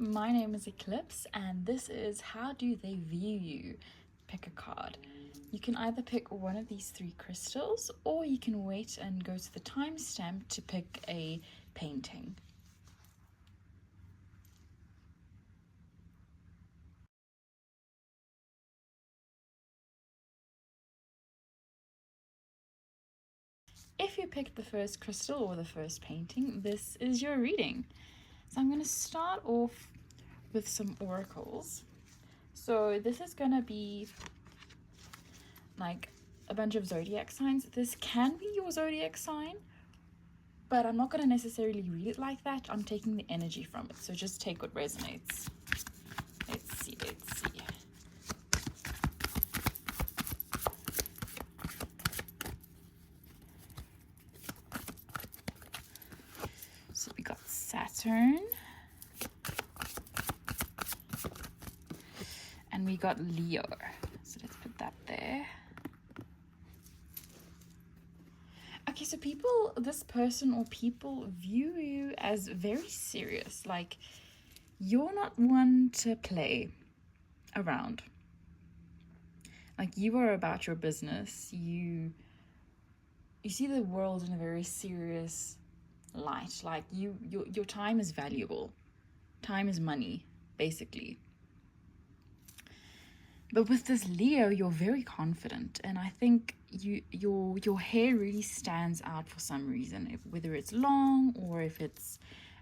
my name is Eclipse, and this is How Do They View You? Pick a card. You can either pick one of these three crystals, or you can wait and go to the timestamp to pick a painting. If you picked the first crystal or the first painting, this is your reading. So I'm going to start off with some oracles. So this is going to be like a bunch of zodiac signs. This can be your zodiac sign, but I'm not going to necessarily read it like that. I'm taking the energy from it, so just take what resonates. Let's see. So we got Saturn, and we got Leo. So let's put that there. Okay, so this person or people view you as very serious. Like, you're not one to play around. Like, you are about your business. You see the world in a very serious light. Like, your time is valuable. Time is money, basically. But with this Leo, you're very confident, and I think your hair really stands out for some reason, whether it's long or if it's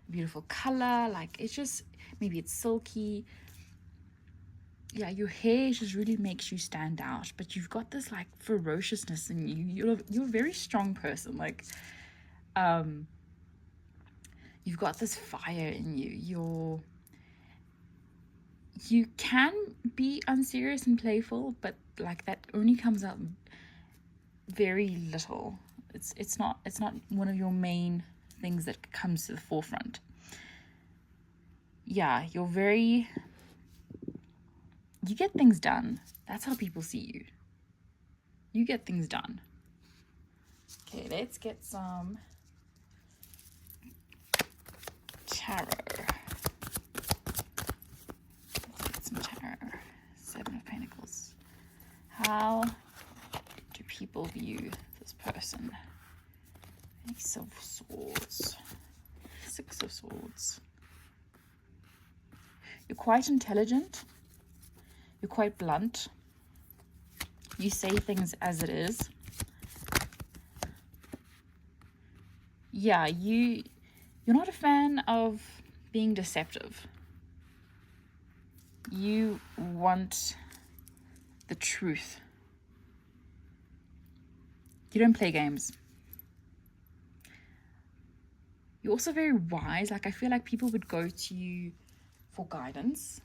a beautiful color. Like, it's just, maybe it's silky. Yeah, your hair just really makes you stand out, but you've got this like ferociousness in you. You're a very strong person. Like, you've got this fire in you. You can be unserious and playful, but like that only comes out very little. It's not one of your main things that comes to the forefront. Yeah, you get things done. That's how people see you. You get things done. Okay, let's get some tarot. Seven of Pentacles. How do people view this person? Ace of Swords. Six of Swords. You're quite intelligent. You're quite blunt. You say things as it is. Yeah, you're not a fan of being deceptive. You want the truth. You don't play games. You're also very wise. Like, I feel like people would go to you for guidance.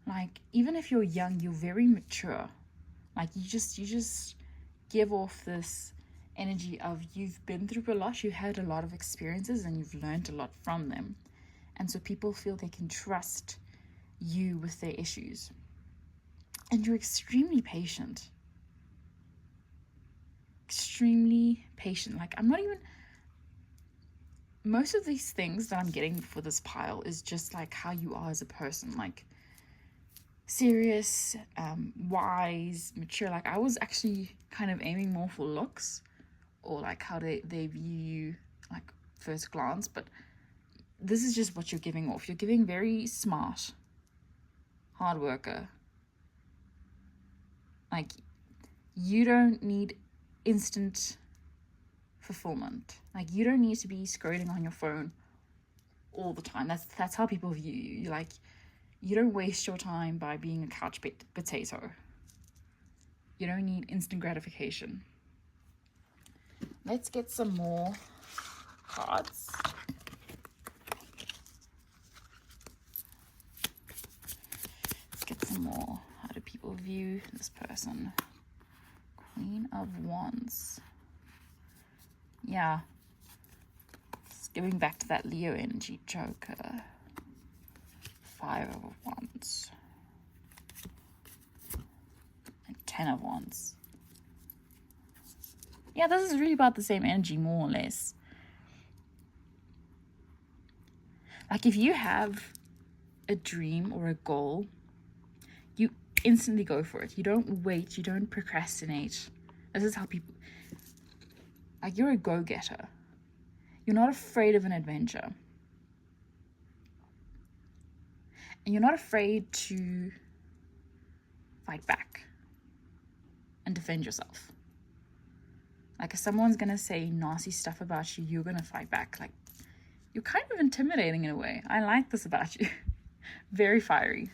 Like, even if you're young, you're very mature. Like, you just give off this energy of you've been through a lot, you've had a lot of experiences, and you've learned a lot from them. And so people feel they can trust you with their issues. And you're extremely patient. Extremely patient. Like, most of these things that I'm getting for this pile is just like how you are as a person. Like, serious, wise, mature. Like, I was actually kind of aiming more for looks, or like how they view you, like, first glance. But this is just what you're giving off. You're giving very smart, hard worker. Like, you don't need instant fulfillment. Like, you don't need to be scrolling on your phone all the time. That's how people view you. You're like, you don't waste your time by being a couch potato. You don't need instant gratification. Let's get some more cards. Let's get some more. How do people view this person? Queen of Wands. Yeah. It's giving back to that Leo energy. Joker. Five of Wands. And 10 of Wands. Yeah, this is really about the same energy, more or less. Like if you have a dream or a goal, you instantly go for it. You don't wait, you don't procrastinate. This is how people, like, you're a go-getter. You're not afraid of an adventure. And you're not afraid to fight back and defend yourself. Like if someone's gonna say nasty stuff about you, you're gonna fight back. Like you're kind of intimidating in a way. I like this about you. Very fiery.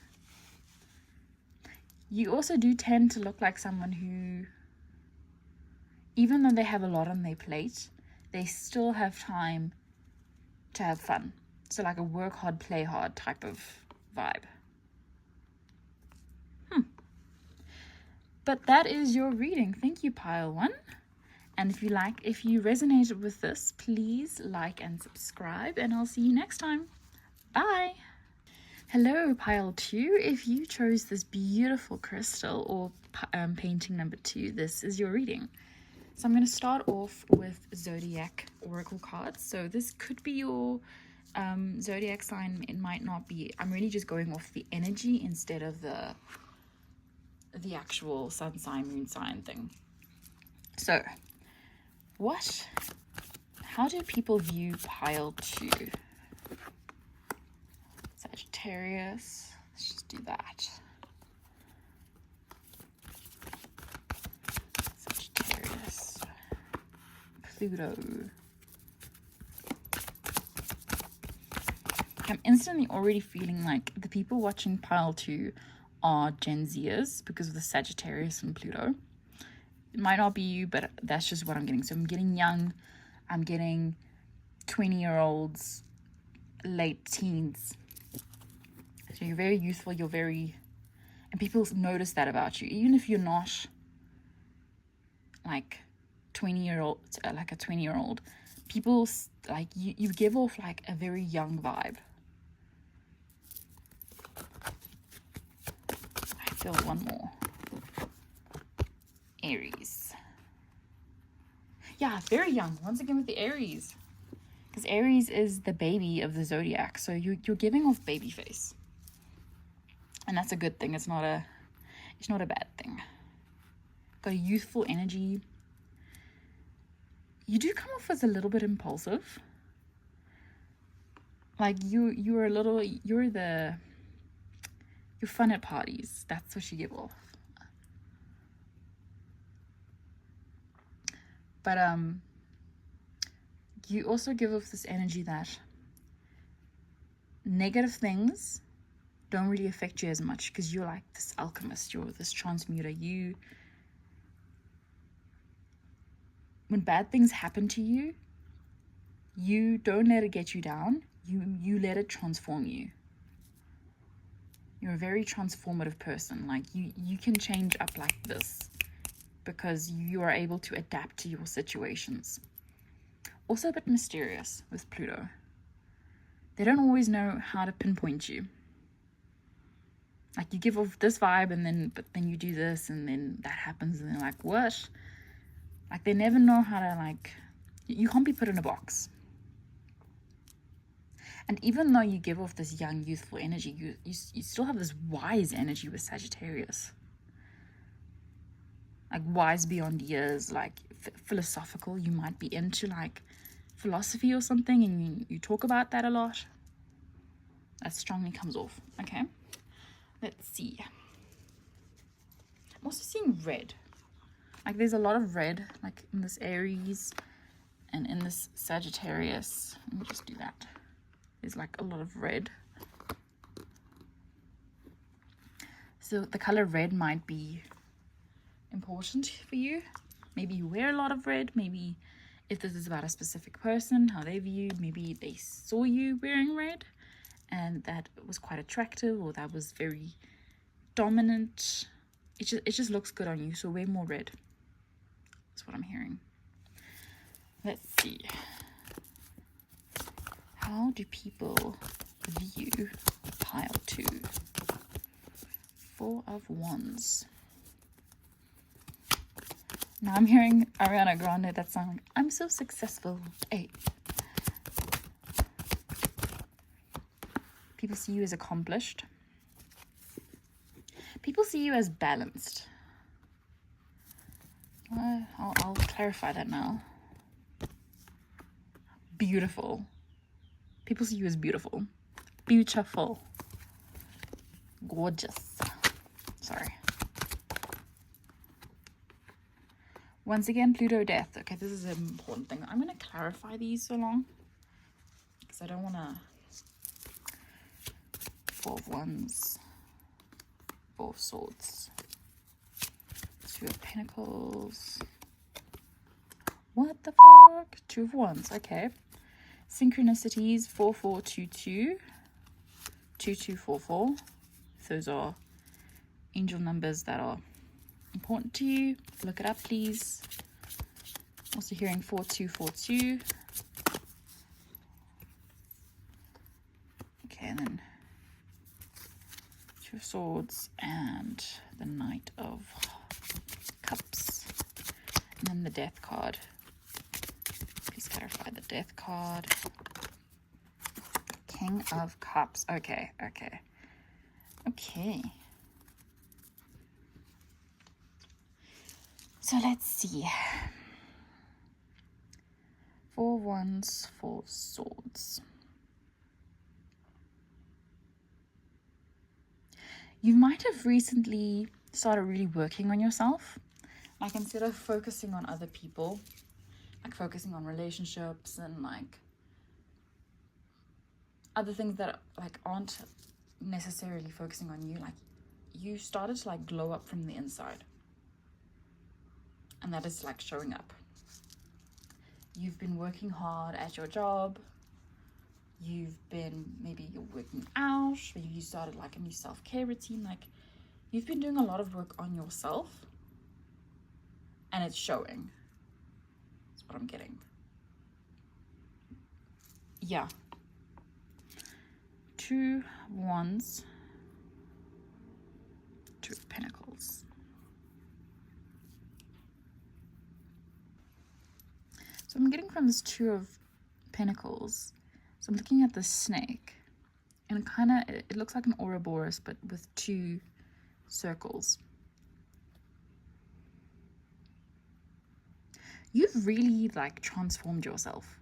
You also do tend to look like someone who, even though they have a lot on their plate, they still have time to have fun. So like a work hard, play hard type of vibe. But that is your reading. Thank you, pile 1. And if you resonated with this, please like and subscribe, and I'll see you next time. Bye. Hello, pile 2. If you chose this beautiful crystal or painting number 2, this is your reading. So I'm going to start off with Zodiac Oracle cards. So this could be your Zodiac sign. It might not be. I'm really just going off the energy instead of the actual sun sign, moon sign thing. So how do people view pile 2? Sagittarius, let's just do that. Sagittarius, Pluto. I'm instantly already feeling like the people watching pile 2 are Gen Zers because of the Sagittarius and Pluto. It might not be you, but that's just what I'm getting. So I'm getting young, I'm getting 20-year-olds, late teens. So you're very youthful, and people notice that about you. Even if you're not like 20-year-old, like a 20-year-old, people like you give off like a very young vibe. I feel one more. Aries. Yeah, very young. Once again with the Aries. Because Aries is the baby of the zodiac. So you're giving off baby face. And that's a good thing. It's not a bad thing. Got a youthful energy. You do come off as a little bit impulsive. Like you're fun at parties. That's what you give off. But you also give off this energy that negative things don't really affect you as much because you're like this alchemist, you're this transmuter. When bad things happen to you, you don't let it get you down. You let it transform you. You're a very transformative person. Like you can change up like this because you are able to adapt to your situations. Also a bit mysterious with Pluto. They don't always know how to pinpoint you. Like you give off this vibe but then you do this and then that happens and they're like, what? Like they never know how to, like, you can't be put in a box. And even though you give off this young, youthful energy, you still have this wise energy with Sagittarius. Like wise beyond years, like philosophical. You might be into like philosophy or something and you talk about that a lot. That strongly comes off. Okay, let's see. I'm also seeing red. Like there's a lot of red, like in this Aries and in this Sagittarius. Let me just do that. There's like a lot of red. So the color red might be important for you. Maybe you wear a lot of red. Maybe if this is about a specific person, how they view, maybe they saw you wearing red and that was quite attractive or that was very dominant. It just looks good on you, so wear more red. That's what I'm hearing. Let's see. How do people view pile 2? 4 of Wands. Now I'm hearing Ariana Grande, that song, I'm so successful. Hey. People see you as accomplished. People see you as balanced. I'll clarify that now. Beautiful. People see you as beautiful. Beautiful. Gorgeous. Sorry. Once again, Pluto death. Okay, this is an important thing. I'm going to clarify these so long because I don't want to. 4 of Wands, 4 of Swords, 2 of Pentacles. What the fuck? 2 of Wands. Okay. Synchronicities 4422, 2244. Those are angel numbers that are important to you. Look it up, please. Also hearing 4242. Okay, and then 2 of Swords and the Knight of Cups. And then the Death card. Please clarify the Death card. King of Cups. Okay. So let's see. 4 Wands, 4 Swords. You might have recently started really working on yourself. Like, instead of focusing on other people, like focusing on relationships and like other things that like aren't necessarily focusing on you, like you started to like glow up from the inside. And that is like showing up. You've been working hard at your job. Maybe you're working out, maybe you started like a new self-care routine. Like, you've been doing a lot of work on yourself and it's showing. That's what I'm getting. Yeah. 2 Wands, 2 of Pentacles. So I'm getting from this 2 of Pentacles. So I'm looking at the snake, and it looks like an Ouroboros, but with 2 circles. You've really like transformed yourself.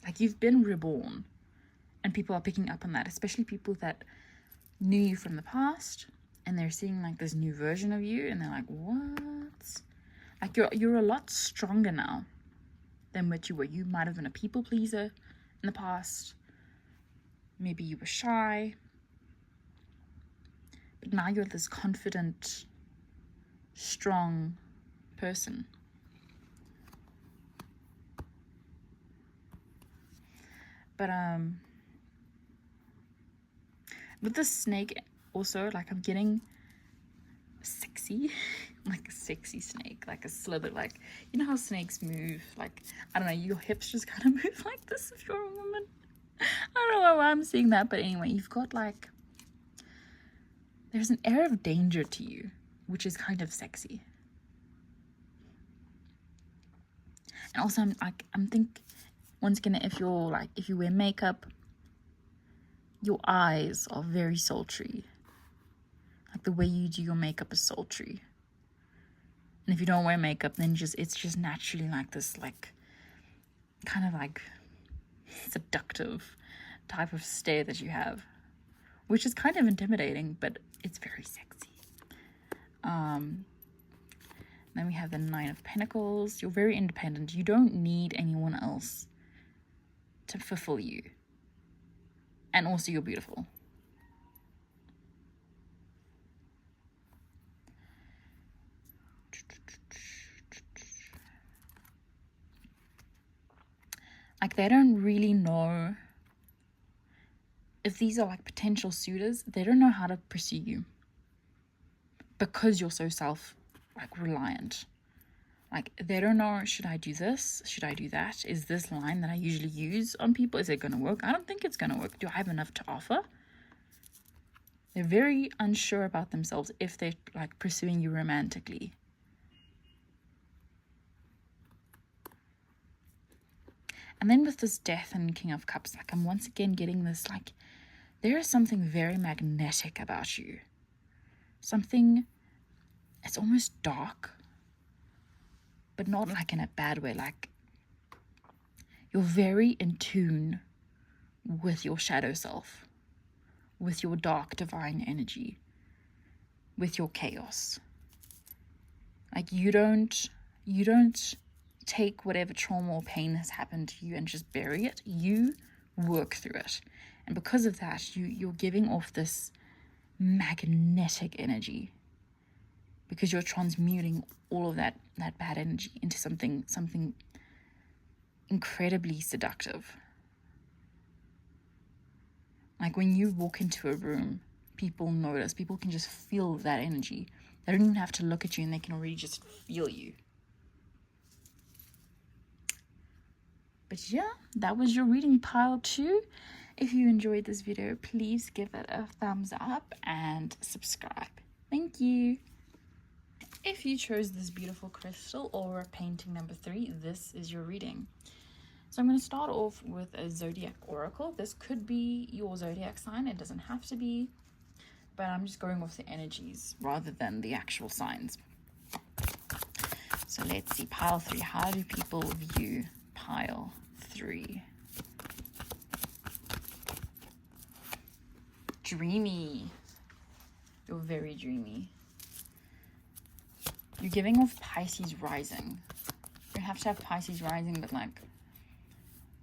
Like, you've been reborn, and people are picking up on that, especially people that knew you from the past, and they're seeing like this new version of you, and they're like, what? Like, you're a lot stronger now than what you were. You might have been a people pleaser in the past. Maybe you were shy. But now you're this confident, strong person. But with the snake also, like, I'm getting sexy. Like a sexy snake, like a slither, like, you know how snakes move, like, I don't know, your hips just kind of move like this if you're a woman. I don't know why I'm seeing that, but anyway, you've got like, there's an air of danger to you, which is kind of sexy. And also I'm think once again, if you wear makeup, your eyes are very sultry. Like, the way you do your makeup is sultry. And if you don't wear makeup, then it's just naturally like this, like, kind of like seductive type of stare that you have, which is kind of intimidating, but it's very sexy. Then we have the 9 of Pentacles. You're very independent. You don't need anyone else to fulfill you. And also, you're beautiful. Like, they don't really know if these are like potential suitors. They don't know how to pursue you because you're so reliant. Like, they don't know, should I do this? Should I do that? Is this line that I usually use on people, is it going to work? I don't think it's going to work. Do I have enough to offer? They're very unsure about themselves if they're like pursuing you romantically. And then with this Death and King of Cups, like I'm once again getting this, like, there is something very magnetic about you. Something, it's almost dark, but not like in a bad way. Like, you're very in tune with your shadow self, with your dark divine energy, with your chaos. Like, you don't take whatever trauma or pain has happened to you and just bury it. You work through it. And because of that, you're giving off this magnetic energy, because you're transmuting all of that bad energy into something incredibly seductive. Like, when you walk into a room, people notice. People can just feel that energy. They don't even have to look at you, and they can already just feel you. But yeah, that was your reading, pile 2. If you enjoyed this video, please give it a thumbs up and subscribe. Thank you. If you chose this beautiful crystal or painting number 3, this is your reading. So I'm going to start off with a zodiac oracle. This could be your zodiac sign. It doesn't have to be, but I'm just going off the energies rather than the actual signs. So let's see, pile 3. How do people view pile 3? Dreamy. You're very dreamy. You're giving off Pisces rising. You don't have to have Pisces rising, but like,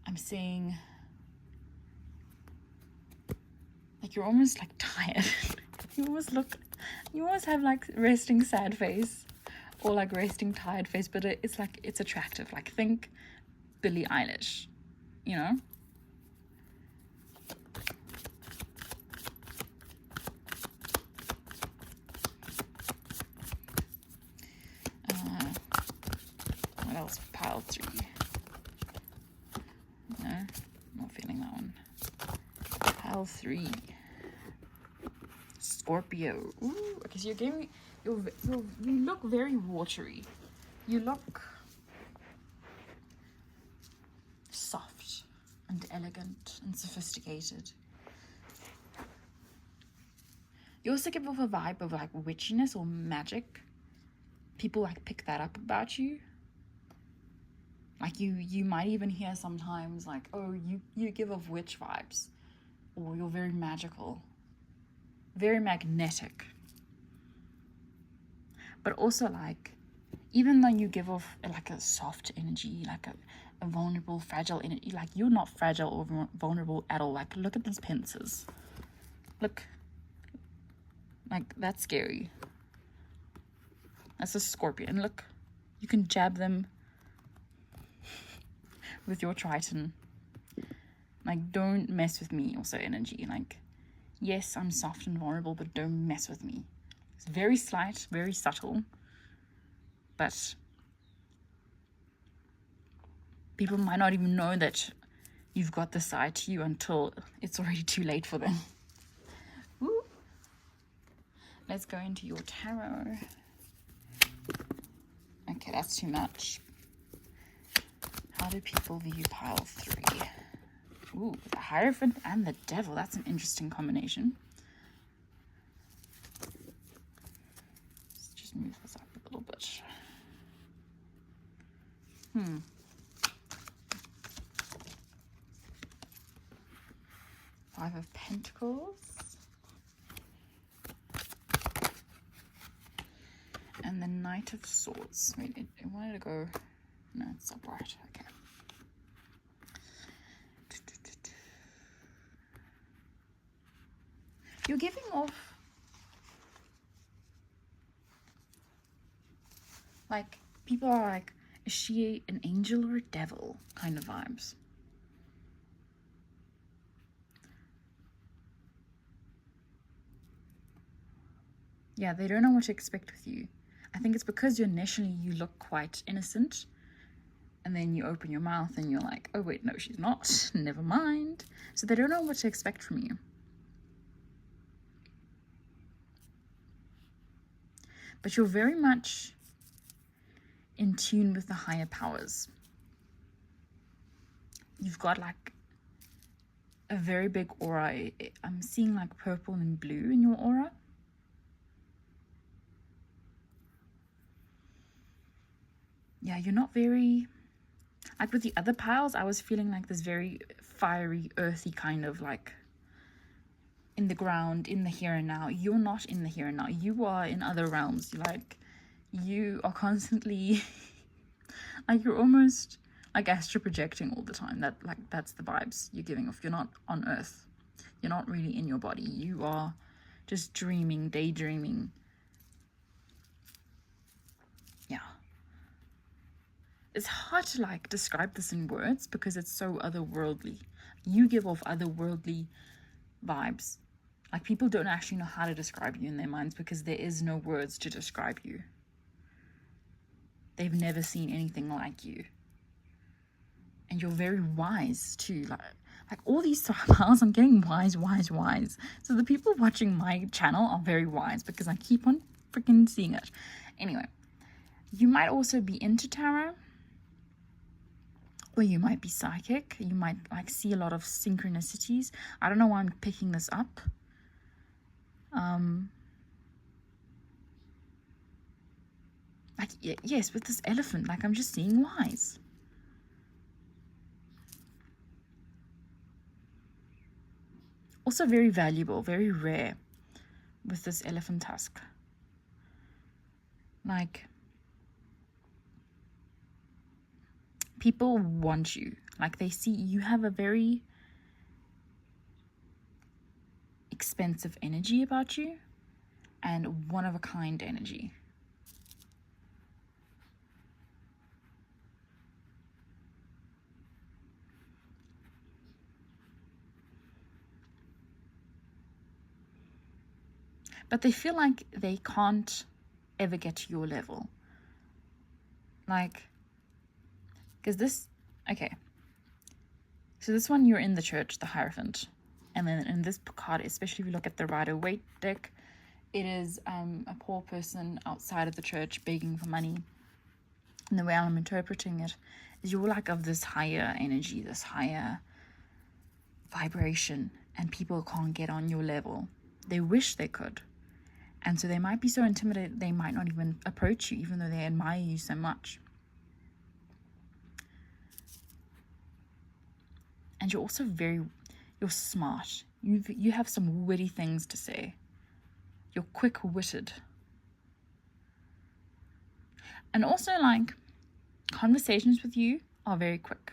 I'm seeing, like, you're almost like tired. you almost have like resting sad face or like resting tired face, but it's like, it's attractive. Like, think Billie Eilish, you know? What else? Pile 3. No, not feeling that one. Pile 3. Scorpio. Ooh, okay, so you're giving, you look very watery. You look soft and elegant and sophisticated. You also give off a vibe of like witchiness or magic. People like pick that up about you. Like, you might even hear sometimes like, oh, you give off witch vibes, or you're very magical, very magnetic. But also, like, even though you give off like a soft energy, like a vulnerable, fragile energy, like, you're not fragile or vulnerable at all. Like, look at these pincers. Look, like, that's scary. That's a scorpion. Look, you can jab them with your Triton. Like, don't mess with me. Also energy, like, yes, I'm soft and vulnerable, but don't mess with me. It's very slight, very subtle, but people might not even know that you've got this side to you until it's already too late for them. Woo. Let's go into your tarot. Okay, that's too much. How do people view pile 3? Ooh, the Hierophant and the Devil. That's an interesting combination. Let's just move this up a little bit. Five of Pentacles. And the Knight of Swords. Wait, it wanted to go... No, it's upright. Okay. You're giving off, like, people are like, is she an angel or a devil kind of vibes. Yeah, they don't know what to expect with you. I think it's because initially you look quite innocent, and then you open your mouth and you're like, oh wait, no, she's not. Never mind. So they don't know what to expect from you. But you're very much in tune with the higher powers. you've got like a very big aura. I'm seeing like purple and blue in your aura. Yeah, you're not very, like with the other piles, I was feeling like this very fiery, earthy kind of like in the ground, in the here and now. You're not in the here and now. You are in other realms. Like, you are constantly, like, you're almost like astral projecting all the time. That's the vibes you're giving off. You're not on Earth. You're not really in your body. You are just dreaming, daydreaming. Yeah. It's hard to like describe this in words because it's so otherworldly. You give off otherworldly vibes. Like, people don't actually know how to describe you in their minds because there is no words to describe you. They've never seen anything like you. And you're very wise too. Like all these piles, I'm getting wise. So the people watching my channel are very wise because I keep on freaking seeing it. Anyway, you might also be into tarot, or you might be psychic. You might like see a lot of synchronicities. I don't know why I'm picking this up. Like, yes, with this elephant, like I'm just seeing wise. Also very valuable, very rare with this elephant tusk. Like, people want you. Like, they see you have a very expensive energy about you and one of a kind energy. But they feel like they can't ever get to your level. Like, because this, okay. So this one, you're in the church, the Hierophant. And then in this card, especially if you look at the Rider-Waite deck, it is a poor person outside of the church begging for money. And the way I'm interpreting it is you're like of this higher energy, this higher vibration, and people can't get on your level. They wish they could. And so they might be so intimidated, they might not even approach you, even though they admire you so much. And you're also you're smart. You have some witty things to say. You're quick-witted. And also, like, conversations with you are very quick.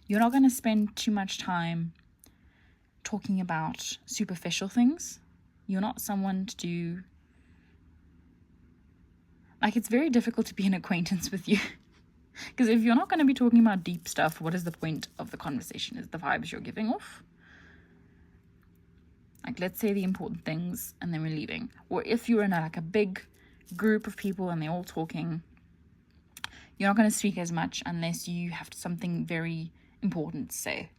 You're not going to spend too much time talking about superficial things. You're not someone to do, like, it's very difficult to be an acquaintance with you. Because if you're not going to be talking about deep stuff, what is the point of the conversation? Is the vibes you're giving off? Like, let's say the important things and then we're leaving. Or if you're in like a big group of people and they're all talking, you're not going to speak as much unless you have something very important to say.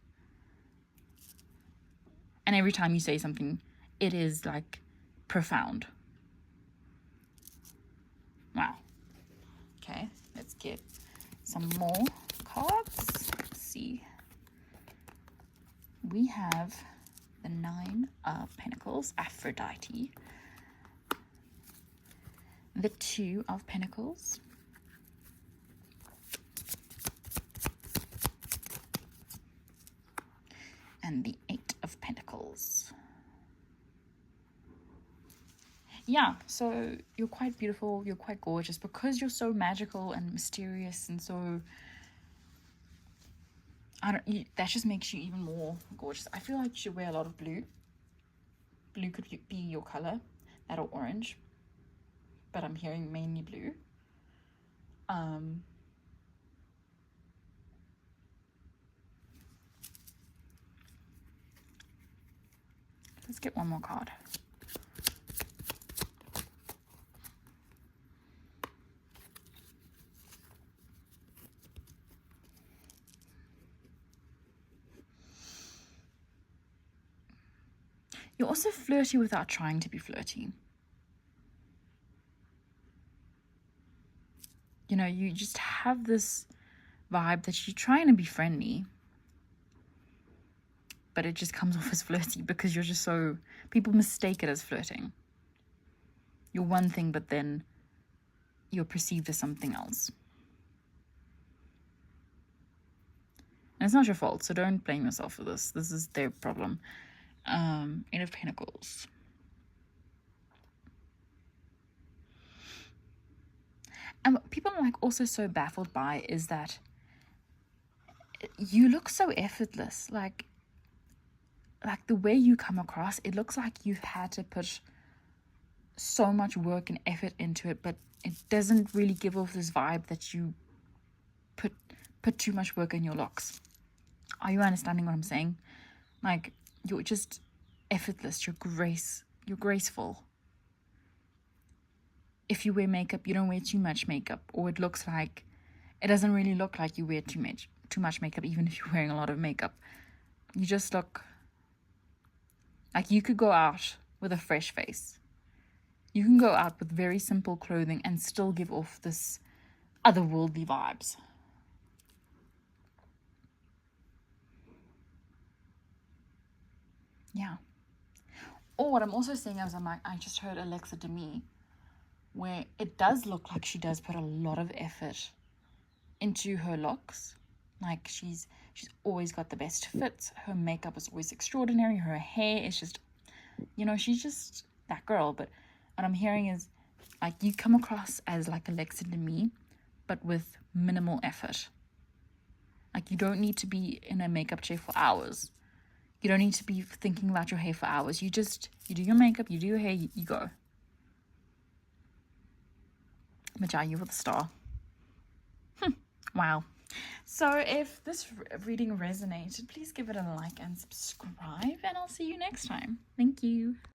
And every time you say something, it is like profound. Wow. Okay, let's get some more cards. Let's see. We have the Nine of Pentacles, Aphrodite. The Two of Pentacles. And the Eight of Pentacles. Yeah, so you're quite beautiful, you're quite gorgeous because you're so magical and mysterious and so, that just makes you even more gorgeous. I feel like you should wear a lot of blue. Blue could be your color, that or orange, but I'm hearing mainly blue. Let's get one more card. You're also flirty without trying to be flirty. know, you just have this vibe that you're trying to be friendly, but it just comes off as flirty because you're just so... People mistake it as flirting. You're one thing, but then you're perceived as something else. And it's not your fault, so don't blame yourself for this. This is their problem. Eight of Pentacles. And what people are like also so baffled by is that you look so effortless. Like the way you come across, it looks like you've had to put so much work and effort into it, but it doesn't really give off this vibe that you put too much work in your looks. Are you understanding what I'm saying? Like, you're just effortless. You're graceful. If you wear makeup, you don't wear too much makeup, or it doesn't really look like you wear too much makeup, even if you're wearing a lot of makeup. You just look like you could go out with a fresh face. You can go out with very simple clothing and still give off this otherworldly vibes. Yeah. Or what I'm also saying is, I just heard Alexa Demie, where it does look like she does put a lot of effort into her looks. Like she's always got the best fits. Her makeup is always extraordinary. Her hair is just, she's just that girl. But what I'm hearing is, like, you come across as like Alexa Demie, but with minimal effort. Like, you don't need to be in a makeup chair for hours. You don't need to be thinking about your hair for hours. You do your makeup, you do your hair, you go. Majai, you're the star. Wow. So if this reading resonated, please give it a like and subscribe, and I'll see you next time. Thank you.